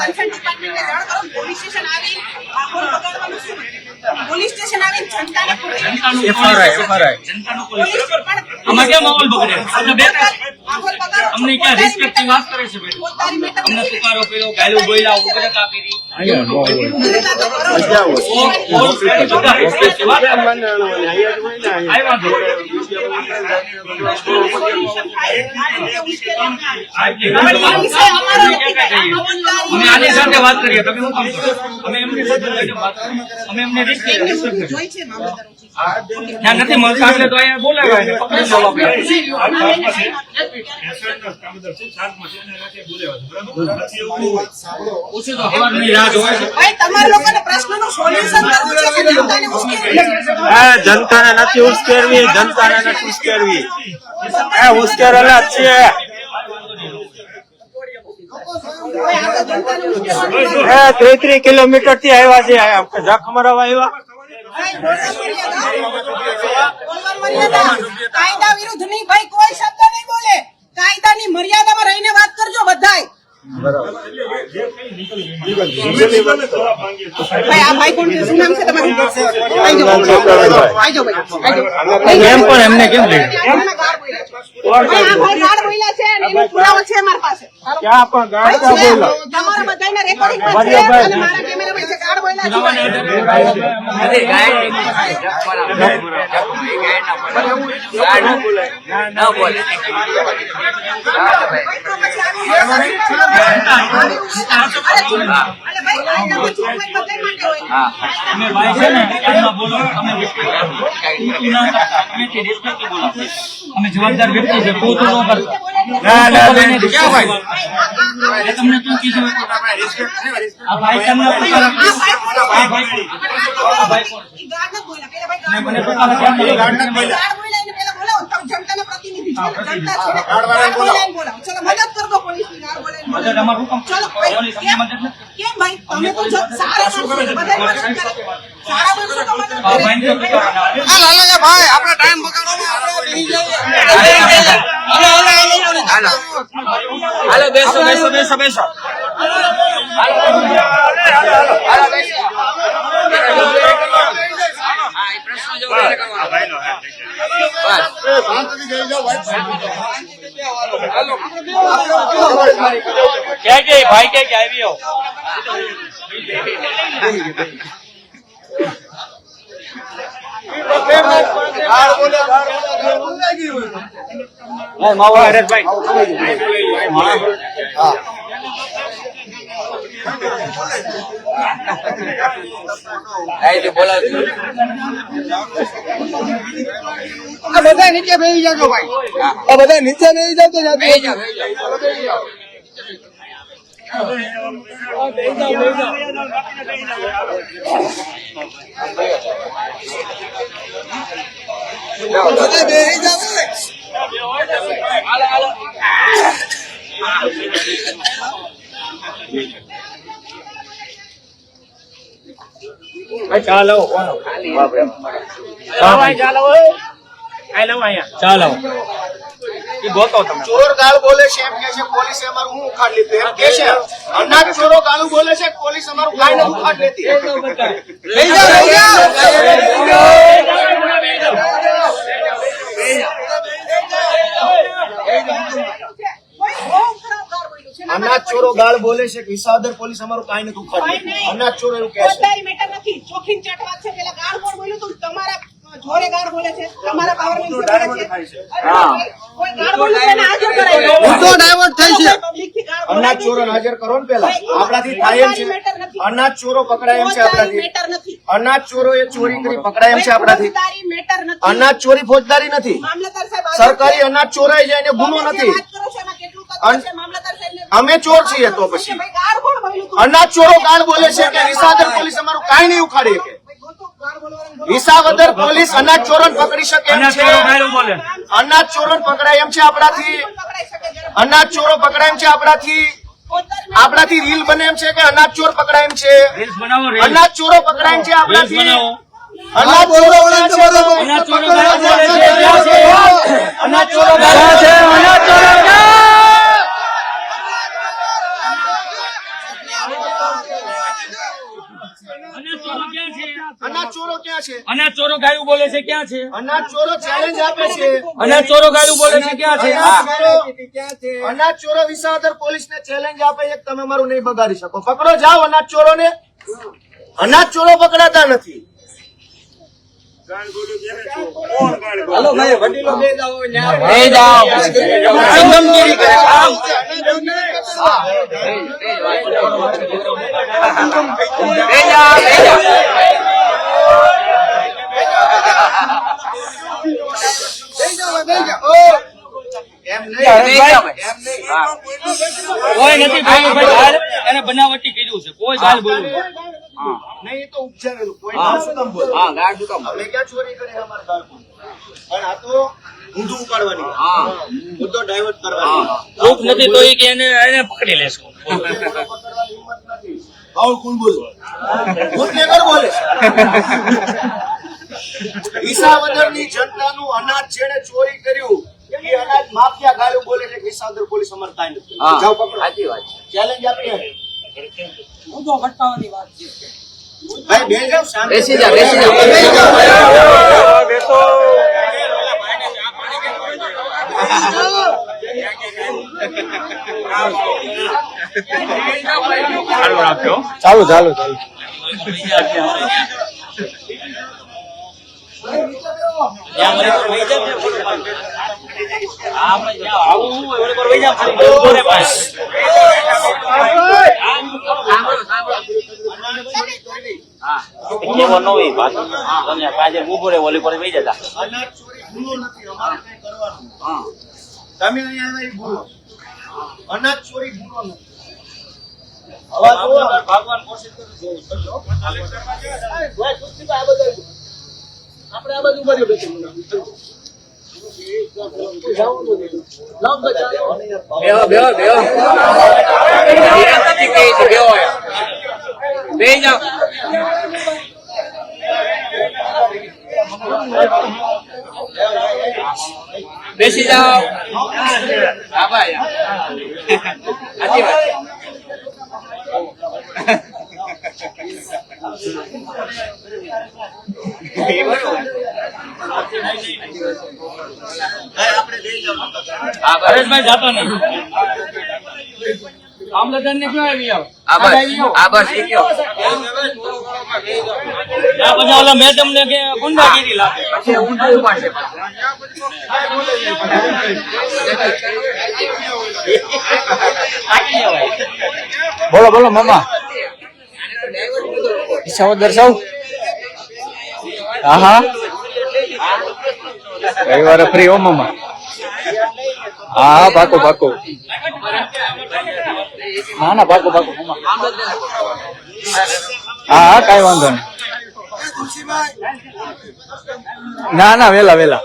કન્સર્ન ડિપાર્ટમેન્ટને જાણ કરો. પોલીસ સ્ટેશન આવી માહોલ બગાડવાનું શું? પોલીસ સ્ટેશન આવીને જનતાને જનતાનો પોલીસ. આમાં ક્યાં માહોલ બગડે? આપણે બેઠા છીએ. માહોલ બગાડો. અમને ક્યાં રિસ્પેક્ટની વાત કરે છે બેન? પોતાની મેટર અમને નથી. તુકારો કર્યો, ગાયલું બોલ્યા, ઉગ્રતા કરી. ઉગ્રતા તો કરો જ. ઓલ બધા રિસ્પેક્ટની વાત કરે. આઈ વાંધો. અમે આની સાથે વાત કરીએ. તમે શું કામ કરો? અમે એમની સાથે વાત કરીએ. અમે એમને રિસ્પેક્ટ જોઈ છે મામલતદાર ઓફિસ. ત્યાં નથી મળતા એટલે તો અહીંયા બોલાવ્યા છે. પકડી લો આપણે. પૂછ્યું તો હવારની રાહ જોવે છે. ભાઈ તમારા લોકોને પ્રશ્નનું સોલ્યુશન કરવું છે કે જનતાને ઉશ્કેરવી છે? જનતાને નથી ઉશ્કેરવી, જનતાને નથી ઉશ્કેરવી. ઉશ્કેરેલા જ છે. ભાઈ આ તો જનતાને ઉશ્કેરવાનું છે. 33 કિલોમીટર થી આવ્યા છે. જાખમરાવા આવ્યા. ભાઈ બોલવાની મર્યાદા. કાયદા વિરુદ્ધ નહીં ભાઈ, કોઈ શબ્દ નહીં બોલે. કાયદાની મર્યાદામાં રહીને વાત કરજો બધાય. ભાઈ આ ભાઈ કોણ છે? શું નામ છે તમારું? આઈ જાઓ ભાઈ. એમ પણ એમને કેમ લઈ? ભાઈ આ ભાઈ ગાળ બોલ્યા છે અને એનો પુરાવો છે મારી પાસે. ક્યાં પણ ગાડી બોલો. તમારા બધાના રેકોર્ડિંગમાં છે અને મારા કેમેરામાં છે. ગાળ બોલ્યા છે તમે ભાઈ છે ને એમાં બોલો. તમે રિસ્પેક્ટ કરો. તું ના કરતા. તમે તે રિસ્પેક્ટ બોલો. અમે જવાબદાર વ્યક્તિ છે. તું તો ન કરતા. ક્યાં ભાઈ? એ તમને તું કીધું. આ ભાઈ તમને પોતાના મને પોતાના કેમ બોલો? મદદ અમારું કામ. પોલીસની મદદ નથી. કેમ ભાઈ તમે તો જો સારા માણસો છો, બધાય મદદ કરે. સારા માણસો તો મદદ આ કરે. ભાઈને તો કરવાના. ભાઈ આપણે ટાઈમ બગાડવાનો આપણે બેસી જઈએ હાલો બેસો બેસો બેસો બેસો. ક્યાં કે ભાઈ કે આવ્યો? માવા હરેશભાઈ આ બધા નીચે બેસી જાજો ભાઈ, આ બધા નીચે બેસી જાવ તો બધા બેસી જાવ. ચાલો ચોર ગાળ બોલે છે એમ કે છે પોલીસે અમારું હું ઉખાડ લીધું એમ કે છે. અનાજ ચોરો ગાળું બોલે છે પોલીસ અમારું કાંઈ ન ઉખાડ લેતી. લઈ જાઓ, લઈ જાઓ. કોઈ બહુ ખરાબ ગાળ બોલ્યું છે. અનાજ ચોરો ગાળ બોલે છે કે વિસાવદર પોલીસ અમારું કાંઈ નથી ઉખાડ લેતી. અનાજ ચોરો એવું કહે છે. ફોજદારી મેટર નથી, ચોખીન ચાટ વાત છે. પેલા ગાળ કોણ બોલ્યું તું? તમારા જોરે ગાળ બોલે છે, તમારા પાવર બોલે છે. કોઈ ગાળ બોલ્યું તો એને હાજર કરાય. ઊંધો ડાયવર્ટ થાય છે. પબ્લિકથી ગાળ બોલાય અનાજ છે. ચોરો હાજર કરો ને પેલા આપણાથી થાય એમ છે. અનાજ ચોરો પકડાય એમ છે ફોજદારી આપણાથી. મેટર નથી. અનાજ ચોરો એ ચોરી કરી પકડાય એમ છે આપણાથી. ફોજદારી મેટર નથી. અનાજ ચોરી ફોજદારી નથી. મામલતદાર સાહેબ હાજર સરકારી છે. અનાજ ચોરાઈ જાય એને ગુનો તમે જે નથી. વાત કરો છો એમાં કેટલું તથ્ય છે? મામલતદાર સાહેબને અમે ચોર છીએ તો પછી. ભાઈ ગાળ કોણ બોલ્યું તું? અનાજ ચોરો ગાળ બોલે છે કે વિસાવદર પોલીસ અમારું કાંઈ નહીં ઉખાડે કે ભાઈ ગોતો ગાળ બોલવાનું બોલો. વિસાવદર પોલીસ અનાજ ચોરોને પકડી શકે એમ છે. બોલે અનાજ ચોરોને પકડાય એમ છે આપણાથી. પણ પકડાઈ શકે જ્યારે અનાજ ચોરો પકડાય એમ છે આપણાથી. ફોજદારી આપણાથી રીલ બને એમ છે કે અનાજ ચોર પકડાય એમ છે. રીલ્સ બનાવો રીલ્સ અનાજ ચોરો પકડાય એમ છે આપણાથી. બનાવો. અનાજ ચોરો ક્યાં છે? અનાજ ચોરો ગાળ બોલે છે, ક્યાં છે? અનાજ ચોરો ક્યાં છે? અનાજ ચોરો અનાજ ચોરો ક્યાં છે? અનાજ ચોરો ગાયું બોલે છે, ક્યાં છે? અનાજ ચોરો ચેલેન્જ આપે છે. અનાજ ચોરો ગાયું બોલે છે, ક્યાં છે? અનાજ ચોરો વિસાવદર પોલીસને ચેલેન્જ આપે છે કે તમે મારું નહીં બગાડી શકો. પકડો જાઓ અનાજ ચોરોને. અનાજ ચોરો પકડાતા નથી. ગાળ બોલ્યું ત્યારે છો. કોણ ગાળ બોલે? હાલો ભાઈ, વડીલો બે જાઓ. સંગમગીરી કરે આમ. એમ નહીં. કોઈ નથી બોલ્યું ભાઈ ગાળ. એને બનાવટી કર્યું છે, કોઈ ગાળ બોલ્યું નથી. નહીં, એ તો ઉપજાવેલું. કોઈ ગાળ શું કામ બોલે? અમે ક્યાં ચોરી કરી અમારે ગાળ બોલે? પણ આ તો ઊંધું ઉપાડવાની. મુદ્દો ડાયવર્ટ કરવાની. પ્રૂફ નથી તો એ કે એને પકડી લેશું. પકડવાની હિંમત નથી. આવું કોણ બોલે? બુટલેગર બોલે. વિસાવદરની જનતાનું અનાજ જેણે ચોરી કર્યું એ અનાજ માફિયા ગાળું બોલે છે. વિસાવદર પોલીસ અમારે કાંઈ નથી. જાઓ પકડો. ચેલેન્જ આપીએ. ભાઈ બે જાઓ, શાંતિ. બેસી જાઓ, બેસી જાઓ. ચાલુ ચાલુ ચાલુ. અનાજ ચોરી ગુનો નથી. અમારે કંઈ કરવાનું નથી. તમે અહીંયા આવ્યા એ ગુનો. અનાજ ચોરી ગુનો નથી. અવાજ જુઓ. ભાગવાન કોશિશ કરો. આપણે આ બાજુ ઉભા રહ્યો. બેસી જાઓ. હરેશભાઈ જાતો નહીં. મામલતદાર ને ક્યાં આવી આવો? આ પછી ઓલા મેડમ ને કે ગુંડાગીરી લાગે. બોલો બોલો મામા. ઈચ્છાઓ દર્શાવ. હા હા રવિવારે ફ્રી હો મામા હા પાકો પાકો ના ના પાકો પાકો મામા હા હા કઈ વાંધો નહીં ના ના વેલા વેલા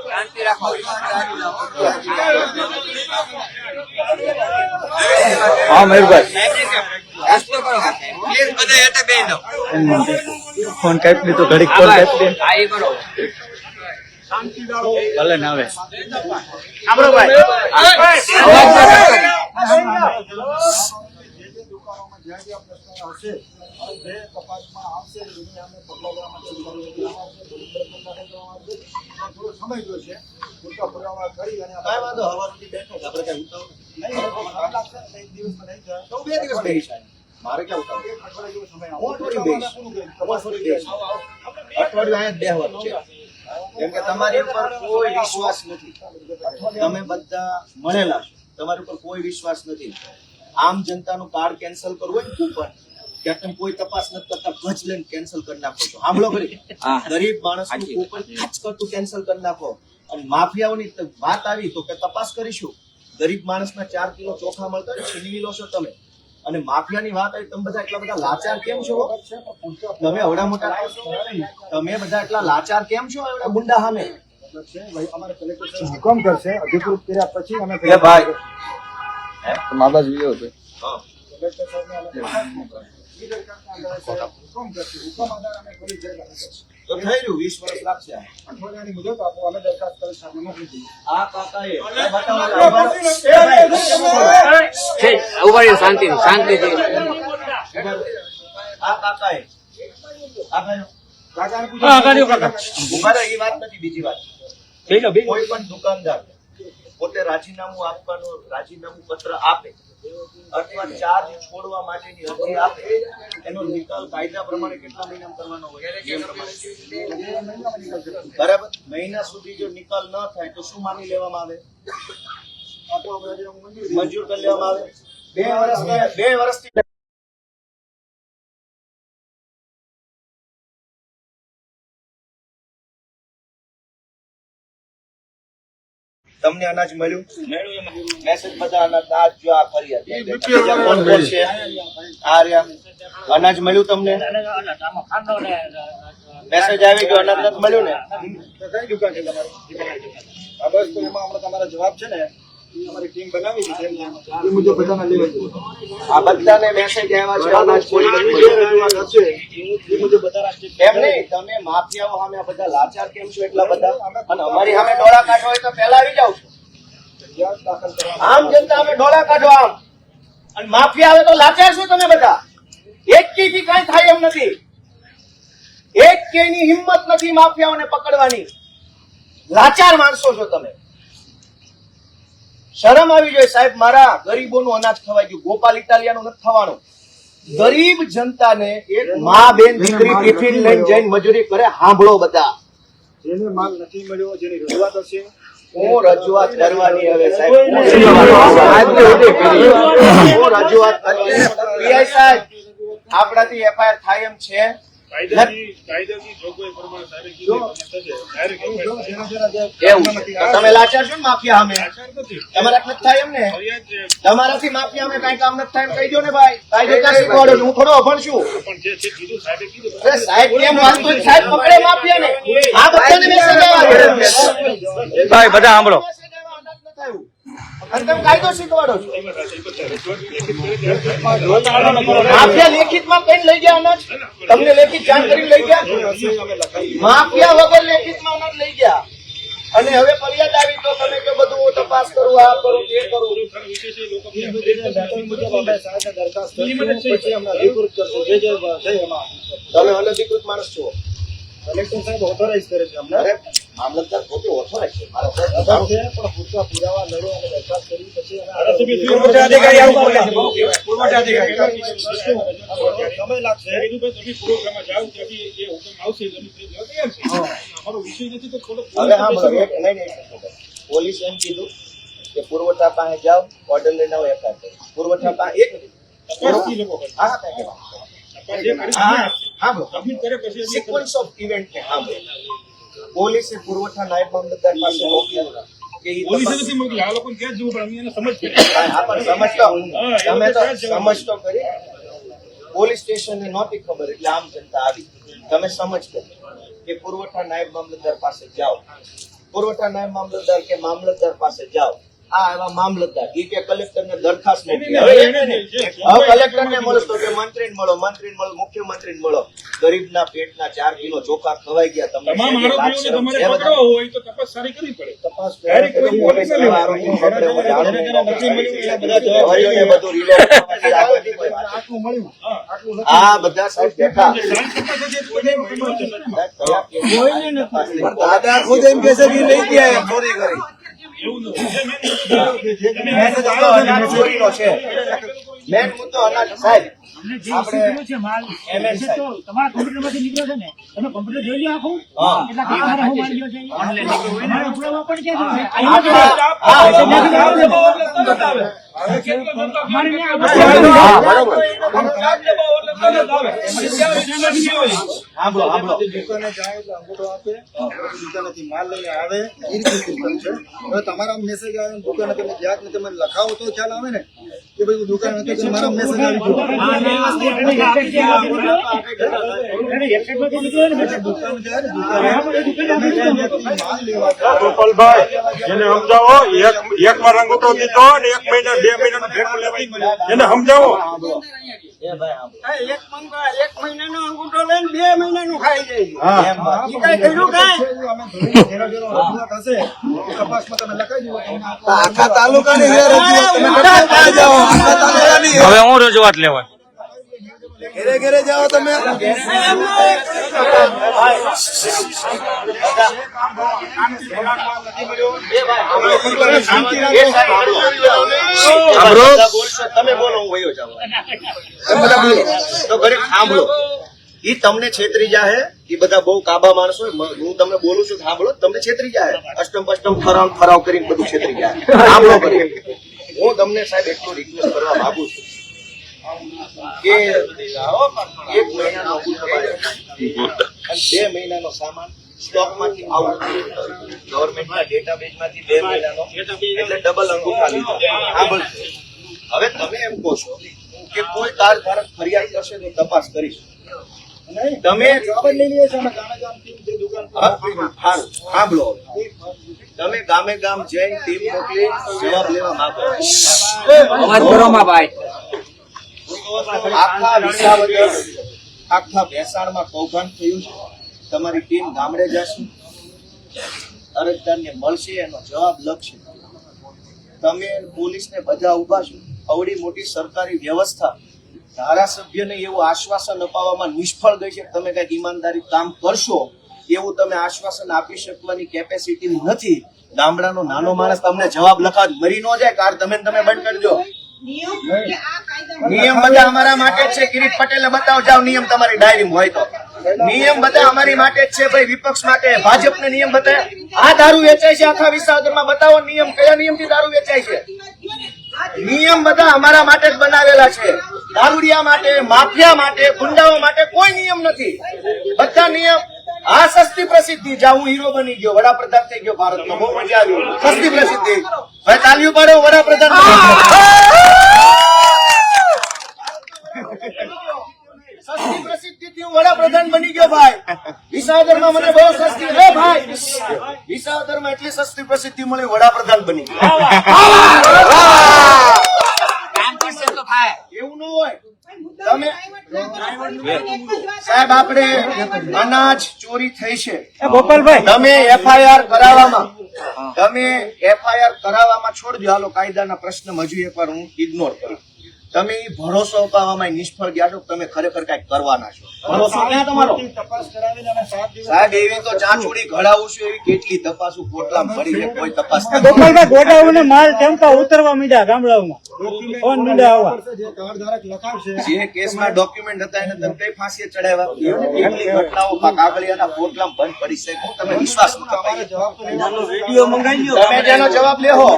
હા મયુરભાઈ ફોન કાપી દીધો ઘડીક ફોન કાપી દે ભલે ને આવે મારે ક્યાં અઠવાડિયું બેહવાનું છે કેમ કે તમારી ઉપર કોઈ વિશ્વાસ નથી. તમે બધા મળેલા છો, તમારી ઉપર કોઈ વિશ્વાસ નથી. આમ જનતાનું કાર્ડ કેન્સલ કરવું હોય ને કૂપન ત્યાં તમે કોઈ તપાસ નથી કરતા, ભજ લઈને કેન્સલ કરી નાખો છો. સાંભળો ખરી, ગરીબ માણસનું કૂપન ખાસ કરતું કેન્સલ કરી નાખો. અને માફિયાઓની વાત આવી તો કે તપાસ કરીશું. ગરીબ માણસના 4 કિલો ચોખા મળતા હોય છીનવી લો છો તમે. અને માફિયાની વાત આવી, તમે બધા એટલા બધા લાચાર કેમ છો? તમે અવડા મોટા તમે બધા એટલા લાચાર કેમ છો એવડા ગુંડા સામે? હુકમ કરશે અધિકૃત કર્યા પછી અમે એ ભાઈ મા બાજુ ગયો હતો કલેક્ટર સાહેબને હુકમ કરશે. હુકમ આધારે અમે પોલીસ જગ્યા કરશે. તો થઈ રહ્યું 20 વર્ષ લાગશે. અઠવાડિયાની મુદત આપો, અમે દરખાસ્ત કરી સાહેબને મોકલી દઈએ. આ કાકાએ શાંતિ આ કાકાએ કાકાને પૂછો. ઉભા રહો, એ વાત નથી, બીજી વાત. કોઈ પણ દુકાનદાર પોતે રાજીનામું પત્ર આપે અથવા ચાર્જ છોડવા માટેની અરજી આપે, એનો નિકાલ કાયદા પ્રમાણે કેટલા મહિનામાં કરવાનો હોય? નિયમ પ્રમાણે. બરાબર. મહિના સુધી જો નિકાલ ન થાય તો શું માની લેવામાં આવે? મંજૂર કરી લેવામાં આવે. 2 વર્ષથી તમને અનાજ મળ્યું? મેસેજ બધા અનાજ જો આ ફરિયાદ કોણ બોલશે? આ રહ્યા અનાજ મળ્યું તમને? મેસેજ આવી ગયો અનાજ નથી મળ્યું ને? કઈ દુકાન છે તમારી? આ બસ તો એમાં હમણાં તમારા જવાબ છે ને એ અમારી ટીમ બનાવી છે, એ મુજબ બધાને લેવા જોઈએ. આ બધાને મેસેજ આવ્યા છે અનાજ મળ્યું. એ મુજબ બધા એમ નહીં, તમે માફિયાઓ સામે આ બધા લાચાર કેમ છો એટલા બધા? અને અમારી સામે ડોળા કાઢો હોય તો પહેલા આવી જાવ છો. દાખલ કરવા આમ જનતા અમે ડોળા કાઢો આમ, અને માફિયા આવે તો લાચાર છો તમે બધા. એક થી કઈ થાય એમ નથી. એક ની હિંમત નથી માફિયાઓને પકડવાની. લાચાર માણસો છો તમે. શરમ આવી જોઈએ સાહેબ. મારા ગરીબોનું અનાજ ખવાઈ ગયું. ગોપાલ ઇટાલિયાનું નથી થવાનું. ગરીબ જનતાને એક મા બેન દીકરી ટિફિન લઈને જઈને મજૂરી કરે. સાંભળો બધા, જેને માલ નથી મળ્યો, જેની રજૂઆત હશે હું રજૂઆત કરવાની હવે સાહેબ. હું રજૂઆત કરવાની. પીઆઈ સાહેબ, આપણાથી એફઆઈઆર થાય એમ છે? તમે લાચાર છો ને માફિયા સામે? તમારા નથી થાય એમ ને? તમારાથી માફિયા સામે કઈ કામ નથી થાય એમ કહી દો ને ભાઈ. કાયદેસર શીખવાડો. હું થોડો અભણ છું. અરે સાહેબ કેમ વાત તો સાહેબ પકડે માફિયાને. આ બધાને મેસેજ આવ્યા. ભાઈ બધા સાંભળો. અને તમે કાયદો શીખવાડો છો. માફિયા લેખિતમાં કઈ લઈ ગયા અનાજ? તમને લેખિત જાણ કરીને લઈ ગયા? માફિયા વગર લેખિતમાં અનાજ લઈ ગયા. અને હવે ફરિયાદ આવી તો તમે કે બધું હું તપાસ કરું, આ કરું, તે કરું. દરખાસ્ત પછી અમને અધિકૃત કરશે. જે છે એમાં તમે અનધિકૃત માણસ છો. કલેક્ટર સાહેબ ઓથોરાઇઝ કરે છે અમને. અરે મામલતદાર પોતે ઓથોરાઇઝ છે. મારા છે પણ પૂરતા પુરાવા લડો અને દરખાસ્ત કરી પછી સમય લાગશે. હવે હા બરાબર. નહીં, પોલીસ એમ કીધું કે પુરવઠા પાસે જાઓ, ઓર્ડર લઈને આવો, એફઆઈઆર કરો. પુરવઠા પાસે એક સિક્વન્સ ઓફ ઇવેન્ટ ને સાંભળો. પોલીસે પુરવઠા નાયબ મામલતદાર પાસે મોકલ્યો કે ઈ પોલીસે તપાસ- નથી મોકલી, આ લોકોને ક્યાં જવું પડે? અમે એને સમજ પડી. હા, પણ સમજતો તમે તો સમજતો કરી પોલીસ સ્ટેશનને નહોતી ખબર એટલે આમ જનતા આવી. તમે સમજ કરી કે પુરવઠા નાયબ મામલતદાર પાસે જાઓ, પુરવઠા નાયબ મામલતદાર કે મામલતદાર પાસે જાઓ. આ એવા મામલતદાર ઈ કે કલેક્ટરને દરખાસ્ત મોકલી. હવે કલેક્ટરને મળો કે મંત્રીને મળો, મુખ્યમંત્રીને મળો. ગરીબના પેટના 4 કિલો ચોખા ખવાઈ ગયા. તમને તમામ શેની લાજ આરોપીઓને શરમ તમારે છે બધા? પકડવા હોય તો તપાસ સારી કરવી પડે. તપાસ ડાયરેક્ટ કોઈ પોલીસ પોલીસ એવા આરોપીઓ પકડે હોય, આરોપીઓ નથી મળ્યું એટલે બધા જવારીઓને બધું relay કરવાથી આગળ નથી કોઈ વાત. આટલું મળ્યું, આટલું નથી. આ બધા સાહેબ બેઠા જાણ તપાસ હજી કોઈને મળ્યું નથી. દાદા ખુદ એમ કે છે કે લઈ ગયા એમ ચોરી કરી. એવું નથી. મેન મુદ્દો અનાજ ચોરીનો છે. મેન મુદ્દો અનાજ સાહેબ આપણે MN સાહેબ. તમારા કોમ્પ્યુટરમાંથી નીકળ્યો છે ને, તમે કોમ્પ્યુટર જોઈ લો આખું, હા. એટલે કામ હું મારી ગયો છે. તમારો પુરાવા પણ છે ને. હા, હા, હા, સાંભળો, સાંભળો. દુકાને જાય એટલે અંગૂઠો આપે, દુકાનેથી માલ લઈને આવે, એ રીતની સિસ્ટમ છે. હવે તમારા મેસેજ આવે ને દુકાને તમે ગયા જ ને તમે લખાવો તો ખ્યાલ આવે ને કે ભાઈ હું દુકાન હતો કે મારા મેસેજ આવી ગયો. દુકાન જાય ને દુકાને માલ લેવા જાય. ગોપાલભાઈ, એને સમજાવો, એક વાર અંગૂઠો દીધો ને 1 મહિના 2 મહિનાનું ભેગું લેવાય, એને સમજાવો. એક મહિનાનો અંગૂઠો લઈને 2 મહિનાનું ખાઈ જાય. એમ વાત. ઈ કઈ કર્યું કાંઈ? અમે ધોઈને ઘેરો ઘેરો રજૂઆત હશે તપાસમાં તમે લખાઈ દો. આખા તાલુકાની રજૂઆત તમે કરતા ક્યાં જાઓ? આખા તાલુકાની હવે હું રજૂઆત લેવા ઘરે ઘરે જાઓ તમે. તમે બોલો, હું વયો જાઉં. તો ગરીબ સાંભળો, ઈ તમને છેતરી જાહે. ઈ બધા બહુ કાબા માણસો. હું તમને બોલું છું, સાંભળો. તમને છેતરી જાહે. અષ્ટમ પષ્ટમ ફરાવ કરીને બધું છેતરી જાય. સાંભળો ગરીબ, હું તમને સાહેબ એટલું રિક્વેસ્ટ કરવા માંગુ છું કે 1 મહિનાનો અંગૂઠો બાંધો અને 2 મહિનાનો સામાન સ્ટોકમાંથી આઉટ. ગવર્મેન્ટના ડેટાબેઝમાંથી 2 મહિનાનો એટલે ડબલ અંગૂઠા લીધા. સાંભળજો, હવે તમે એમ કહો છો કે કોઈ કાર્ડધારક ફરિયાદ કરશે તો તપાસ કરીશું. તમે જવાબ જ લઈ લઈએ છીએ અમે ગામે ગામ ટીમ જે દુકાન પર મોકલી. સારું, સાંભળો હવે. તમે ગામે ગામ જઈને ટીમ મોકલી જવાબ લેવા માંગો. આખા વિસાવદર, આખા ભેસાણમાં કૌભાંડ થયું છે. તમારી ટીમ ગામડે જશે, અરજદારને મળશે, એનો જવાબ લખશે. તમે પોલીસને બધા ઉભા છો. અવડી મોટી સરકારી વ્યવસ્થા ધારાસભ્યને એવું આશ્વાસન અપાવવામાં નિષ્ફળ ગઈ છે કે તમે કઈક ઈમાનદારી કામ કરશો એવું તમે આશ્વાસન આપી શકવાની કેપેસિટી નથી. ગામડાનો નાનો માણસ તમને જવાબ લખાવ મરી ન જાય કાર તમે બંધ કરજો. નિયમ કે આ કાયદા નિયમ બધા અમારા માટે જ છે. કિરીટ પટેલને બતાવો, જાઓ નિયમ તમારી ડાયરીમાં હોય તો. નિયમ બધા અમારી માટે જ છે ભાઈ, વિપક્ષ માટે. ભાજપને નિયમ બતાવે. આ દારૂ વેચાય છે આખા વિસાવદરમાં, બતાવો નિયમ, કયા નિયમથી દારૂ વેચાય છે. નિયમ બધા અમારા માટે જ બનાવેલા છે. દારૂડિયા માટે, માફિયા માટે, ગુંડાઓ માટે કોઈ નિયમ નથી. બધા નિયમ. આ સસ્તી પ્રસિદ્ધિ, જ્યાં હું હીરો બની ગયો, વડાપ્રધાન થઈ ગયો ભારતનો, બહુ મજા આવી. સસ્તી પ્રસિદ્ધિ. હવે તાલીઓ પાડો, વડાપ્રધાન સસ્તી પ્રસિદ્ધિથી હું વડાપ્રધાન બની ગયો ભાઈ. વિસાવદરમાં મને બહુ સસ્તી, હે ભાઈ, વિસાવદરમાં એટલી સસ્તી પ્રસિદ્ધિ મળી, વડાપ્રધાન બની ગયો. એવું ન હોય. તમે સાહેબ, આપણે અનાજ ચોરી થઈ છે, તમે FIR કરાવવામાં છોડજો. હાલો કાયદાના પ્રશ્ન હજુ એકવાર હું ઇગ્નોર કરું. તમે ઈ ભરોસો અપાવવામાં નિષ્ફળ ગયા છો. તમે ખરેખર કઈક કરવાના છો. ભરોસો ક્યાં તમારો? તપાસ કરાવીને અમે 7 દિવસ સાહેબ, એવી તો ચાંચુડી ઘડાવું છું, એવી કેટલી તપાસું પોટલામાં પડી છે, કોઈ તપાસ નથી. ગોપાલભાઈ, ગોડાઉને માલ ટેમ્પા ઉતરવા માંડ્યા ગામડાઓમાં. ફોન મીંડા આવવા. જે કાર્ડધારક લખાવશે જે કેસમાં ડોક્યુમેન્ટ હતા એને તમે કઈ ફાંસીએ ચડાવ્યા? કેટલી ઘટનાઓ કાગળિયાના પોટલામાં બંધ પડી છે. હું તમે વિશ્વાસ ન તમારે જવાબ તો વિડીયો મંગાવી લો. તમે જેનો જવાબ લેહો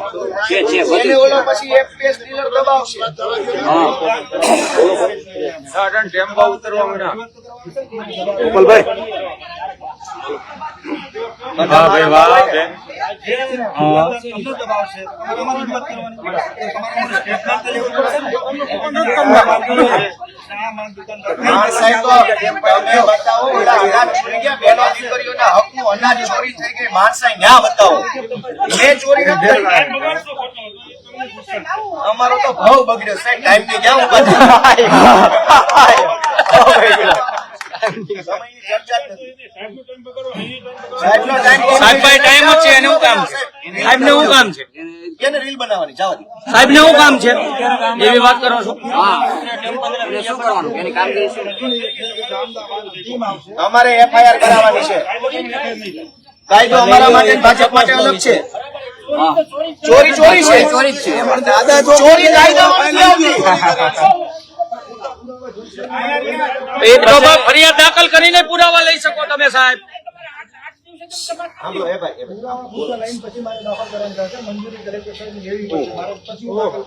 એને ઓલો પછી FPS ડીલર દબાવશે. ટેમ્પો ઉતરવા માંડ્યા. વાહ ભાઈ વાહ બેન. તમને દબાવશે તમારે અમારી હિંમત કરવાની સ્ટેટમેન્ટ તો લેવું પડશે ને. આ માલ દુકાનદાર હા સાહેબ, તો તમે બતાવો, ઓલા અનાજ ચોરી ગયા, બહેનો દીકરીઓના હકનું અનાજ ચોરી થઈ ગઈ, માન સાહેબ ન્યા બતાવો. મેં ચોરી નથી કરી. અમારો તો ભાવ બગડ્યો સાહેબ, ટાઈમ ની ક્યાં ઉભા સમયની ચર્ચા જ નથી. સાહેબનો ટાઈમ સાહેબ ભાઈ ટાઈમ જ છે, એને શું કામ છે? સાહેબ ને શું કામ છે? એને રીલ બનાવવાની, જવા દે. સાહેબ ને શું કામ છે એવી વાત કરો છો? અમારે FIR કરાવવાની છે. કાયદો અમારા માટે, ભાજપ માટે અલગ છે. ચોરી ચોરી છે, ચોરી કાયદામાં નથી આવતી. એક તો ફરિયાદ દાખલ કરીને પુરાવા લઈ શકો તમે સાહેબ. સાંભળો, એ ભાઈ, એ ભાઈ. પૂરા લાઈન પછી મારે દાખલ કરવાની થશે. મંજૂરી કલેક્ટર સાહેબની લેવી પડશે. મારે પછી હું દાખલ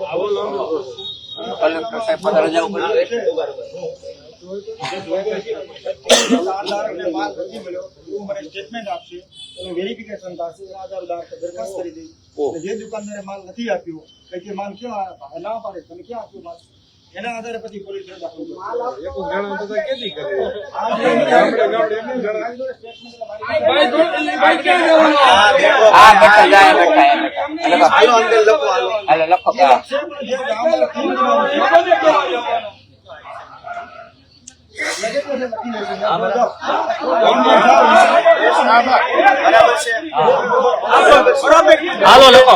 આધારને માલ નથી મળ્યો એવું મને સ્ટેટમેન્ટ આપશે, એનું વેરિફિકેશન થશે, એના આધાર દરખાસ્ત કરી દઈ. અને જે દુકાનદારે માલ નથી આપ્યો, કે માલ ક્યાં ના પાડે, તમે ક્યાં આપ્યો માલ, એના આધારે પછી પોલીસ દાખલ કરશે. હાલો અંદર લખો, હાલો. બરાબર છે. હાલો લોકો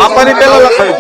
આપવાની પેલા લખાયું.